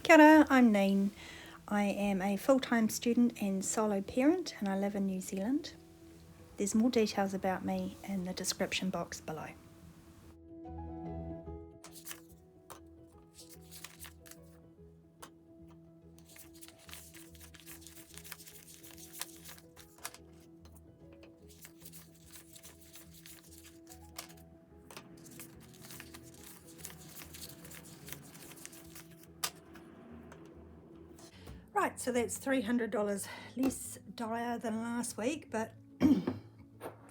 Kia ora, I'm Neen. I am a full-time student and solo parent and I live in New Zealand. There's more details about me in the description box below. Right, so that's $300 less dye than last week, but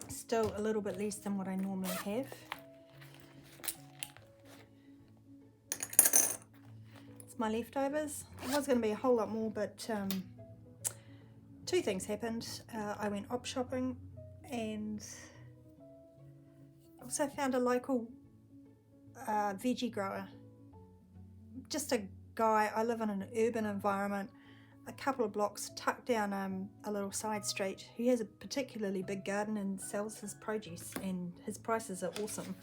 still a little bit less than what I normally have. It's my leftovers. It was going to be a whole lot more, but two things happened. I went op shopping and also found a local veggie grower. Just a guy, I live in an urban environment, a couple of blocks tucked down a little side street. He has a particularly big garden and sells his produce, and his prices are awesome.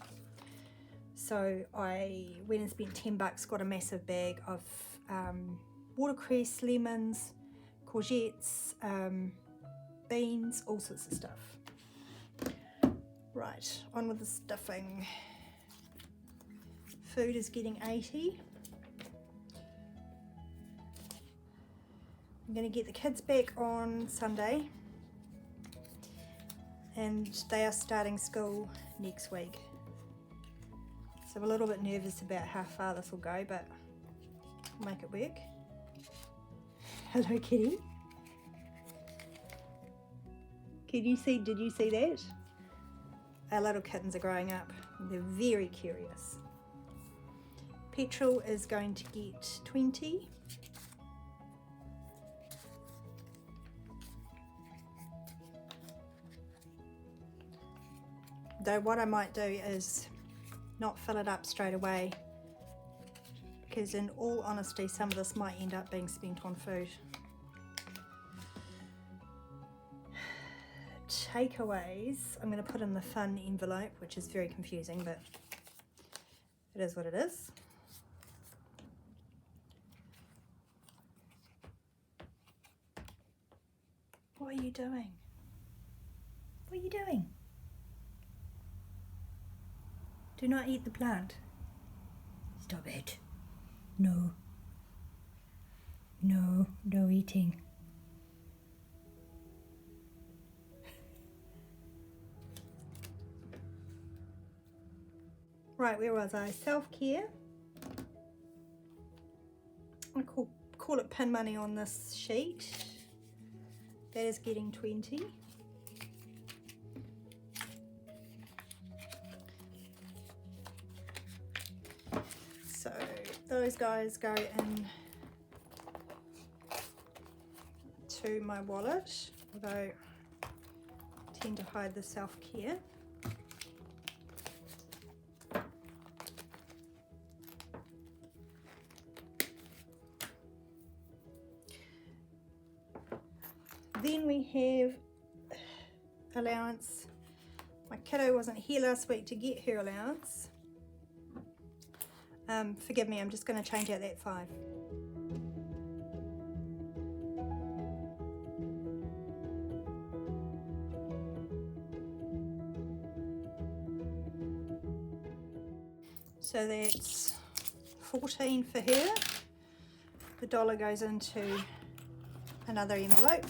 So I went and spent $10, got a massive bag of watercress, lemons, courgettes, beans, all sorts of stuff. Right, on with the stuffing. Food is getting 80. I'm going to get the kids back on Sunday and they are starting school next week. So I'm a little bit nervous about how far this will go, but we'll make it work. Hello, kitty. Did you see that? Our little kittens are growing up. They're very curious. Petrol is going to get 20. Though what I might do is not fill it up straight away, because in all honesty some of this might end up being spent on food. Takeaways, I'm going to put in the fun envelope, which is very confusing, but it is what it is. What are you doing? What are you doing? Do not eat the plant. Stop it. No. No, no eating. Right, where was I? Self-care. I call it pin money on this sheet. That is getting 20. So those guys go in to my wallet, although I tend to hide the self-care. Then we have allowance. My kiddo wasn't here last week to get her allowance. Forgive me, I'm just going to change out that 5. So that's 14 for her. The dollar goes into another envelope.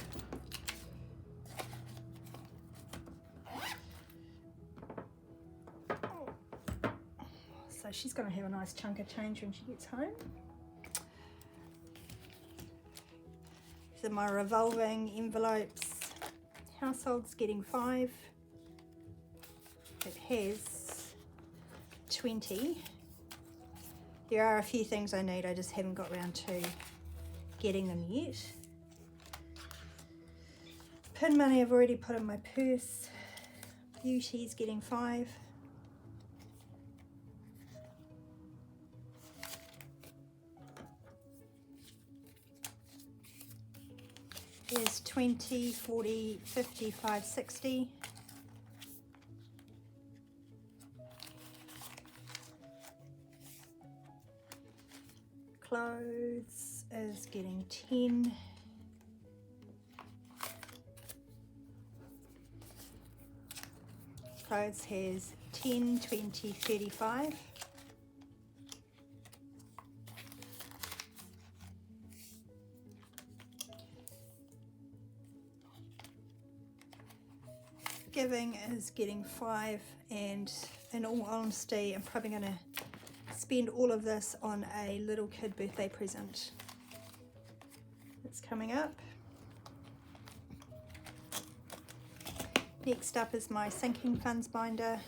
So she's going to have a nice chunk of change when she gets home. So my revolving envelopes, household's getting 5. It has 20. There are a few things I need, I just haven't got around to getting them yet. Pin money I've already put in my purse. Beauty's getting 5. There's 20, 40, 55, 60. Clothes is getting 10. Clothes has 10, 20, 35. Giving is getting 5, and in all honesty, I'm probably going to spend all of this on a little kid birthday present that's coming up. Next up is my sinking funds binder.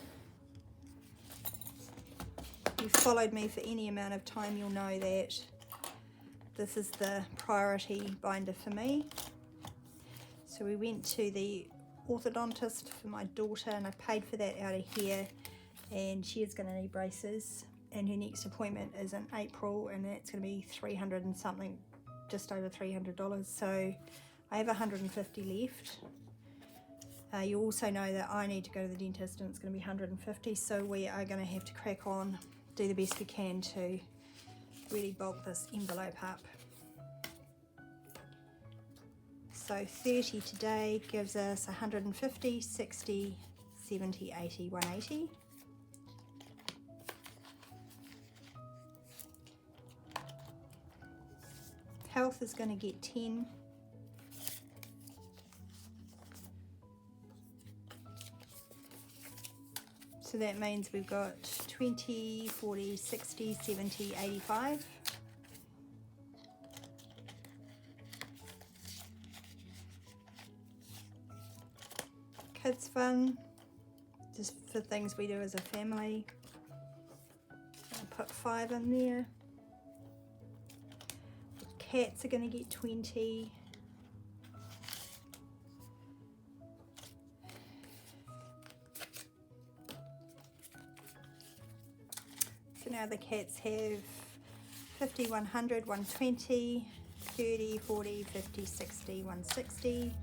If you've followed me for any amount of time, you'll know that this is the priority binder for me. So we went to the orthodontist for my daughter and I paid for that out of here, and she is going to need braces, and her next appointment is in April, and that's going to be 300 and something, just over $300. So I have 150 left. You also know that I need to go to the dentist and it's going to be 150, so we are going to have to crack on, do the best we can to really bulk this envelope up. So 30 today gives us 150, 60, 70, 80, 180. Health is going to get 10. So that means we've got 20, 40, 60, 70, 85. Kids fun, just for things we do as a family. I'll put 5 in there. Cats are going to get 20. So now the cats have 50, 100, 120, 30, 40, 50, 60, 160.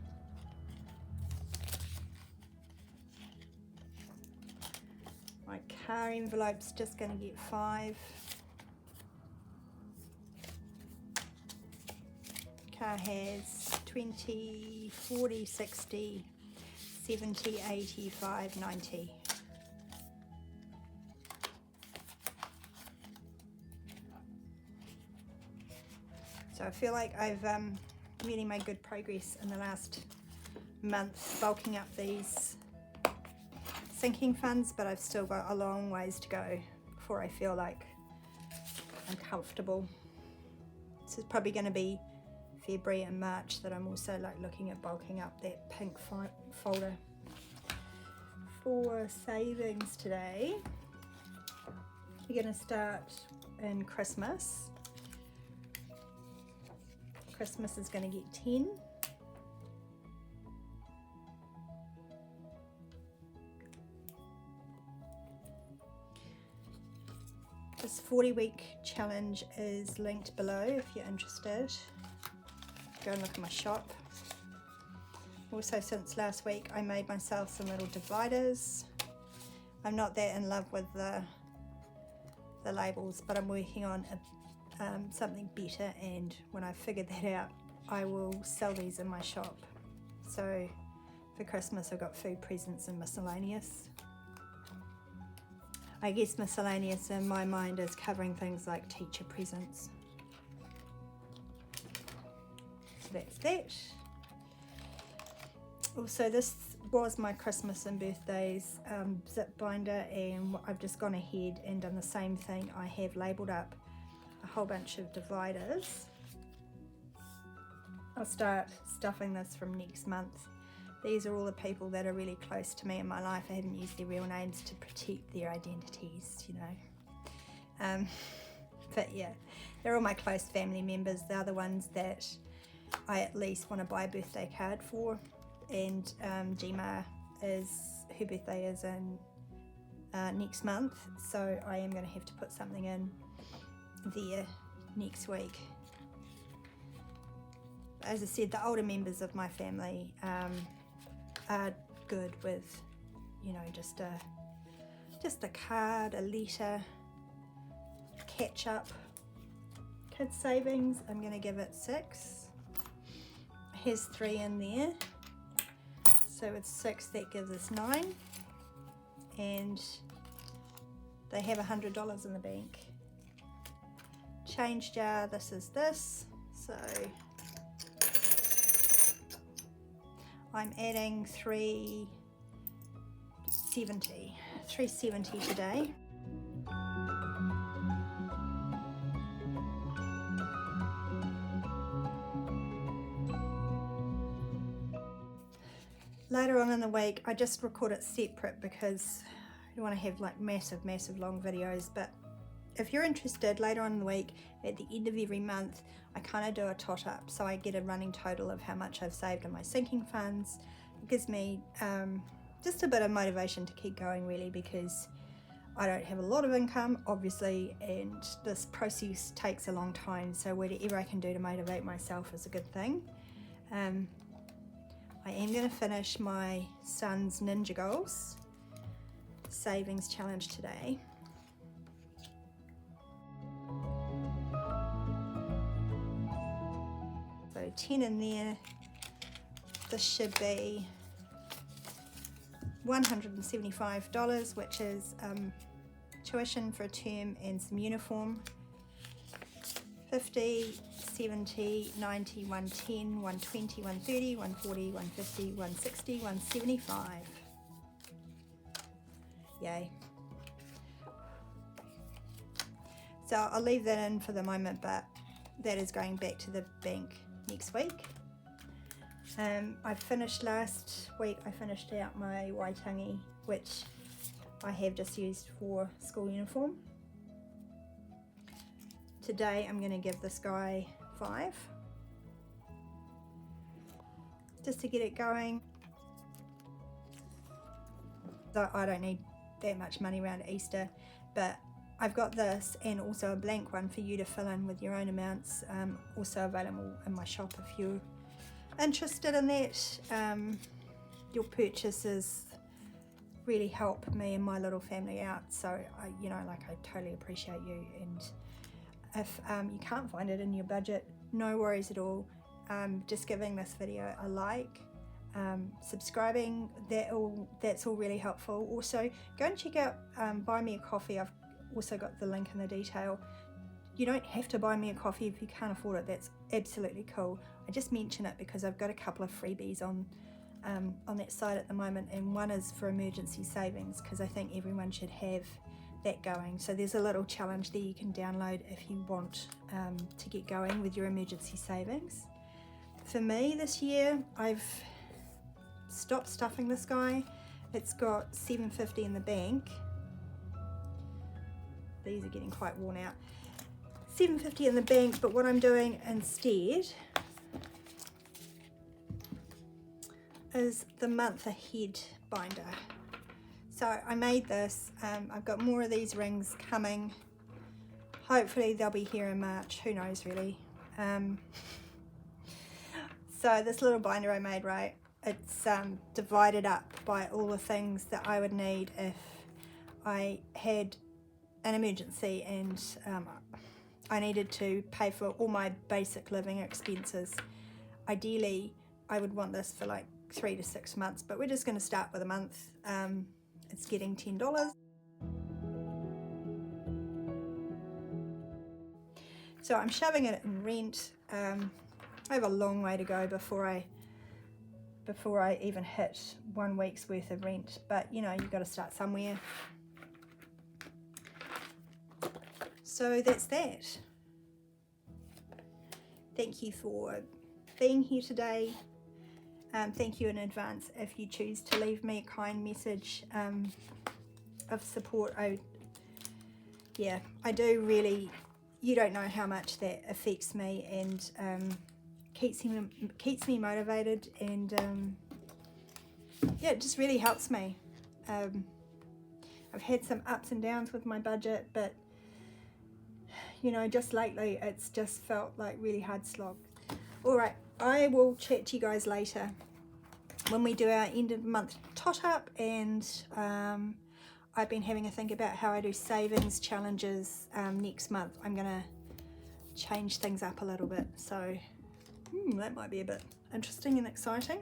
My car envelope's just going to get 5. Car has 20, 40, 60, 70, 85, 90. So I feel like I've really made good progress in the last month bulking up these sinking funds, but I've still got a long ways to go before I feel like I'm comfortable. This is probably going to be February and March that I'm also like looking at bulking up that pink folder. For savings today, we're going to start in Christmas. Christmas is going to get 10. This 40-week challenge is linked below if you're interested. Go and look at my shop. Also, since last week, I made myself some little dividers. I'm not that in love with the labels, but I'm working on something better, and when I figured that out, I will sell these in my shop. So for Christmas, I've got food presents and miscellaneous. I guess miscellaneous in my mind is covering things like teacher presents. So that's that. Also, this was my Christmas and birthdays zip binder, and I've just gone ahead and done the same thing. I have labelled up a whole bunch of dividers. I'll start stuffing this from next month. These are all the people that are really close to me in my life. I haven't used their real names to protect their identities, you know. But yeah, they're all my close family members. They're the ones that I at least want to buy a birthday card for. And Gma her birthday is in next month, so I am going to have to put something in there next week. As I said, the older members of my family are good with, you know, just a card, a letter, catch up, kids savings, I'm going to give it 6. Here's 3 in there, so with 6 that gives us 9, and they have $100 in the bank. Change jar, this is this, so I'm adding 370 today. Later on in the week, I just record it separate because I don't want to have like massive long videos, but if you're interested, later on in the week, at the end of every month, I kind of do a tot up, so I get a running total of how much I've saved in my sinking funds. It gives me just a bit of motivation to keep going, really, because I don't have a lot of income, obviously, and this process takes a long time, so whatever I can do to motivate myself is a good thing. I am going to finish my son's Ninja Goals savings challenge today. So 10 in there. This should be $175, which is tuition for a term and some uniform. 50, 70, 90, 110, 120, 130, 140, 150, 160, 175. Yay. So I'll leave that in for the moment, but that is going back to the bank next week. I finished last week, I finished out my waitangi, which I have just used for school uniform. Today I'm going to give this guy 5, just to get it going. So I don't need that much money around Easter, but I've got this and also a blank one for you to fill in with your own amounts, also available in my shop if you're interested in that. Your purchases really help me and my little family out, so I totally appreciate you. And if you can't find it in your budget, no worries at all. Just giving this video a like, subscribing, that's all really helpful. Also, go and check out Buy Me a Coffee. I've also got the link in the detail. You don't have to buy me a coffee if you can't afford it. That's absolutely cool. I just mention it because I've got a couple of freebies on that site at the moment, and one is for emergency savings, because I think everyone should have that going. So there's a little challenge there you can download if you want to get going with your emergency savings. For me this year, I've stopped stuffing this guy. It's got $750 in the bank. These are getting quite worn out. $750 in the bank, but what I'm doing instead is the month ahead binder. So I made this. I've got more of these rings coming. Hopefully they'll be here in March. Who knows, really. So this little binder I made, right, it's divided up by all the things that I would need if I had an emergency and I needed to pay for all my basic living expenses. Ideally, I would want this for like 3 to 6 months, but we're just going to start with a month. It's getting $10. So I'm shoving it in rent. I have a long way to go before I even hit 1 week's worth of rent, but you know, you've got to start somewhere. So that's that. Thank you for being here today. Thank you in advance if you choose to leave me a kind message of support. I do really, you don't know how much that affects me and keeps me motivated, and yeah, it just really helps me. I've had some ups and downs with my budget, but you know, just lately it's just felt like really hard slog. All right, I will chat to you guys later when we do our end of month tot up, and I've been having a think about how I do savings challenges next month. I'm gonna change things up a little bit. So that might be a bit interesting and exciting.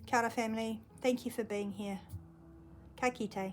Kia ora family, thank you for being here. Ka kite.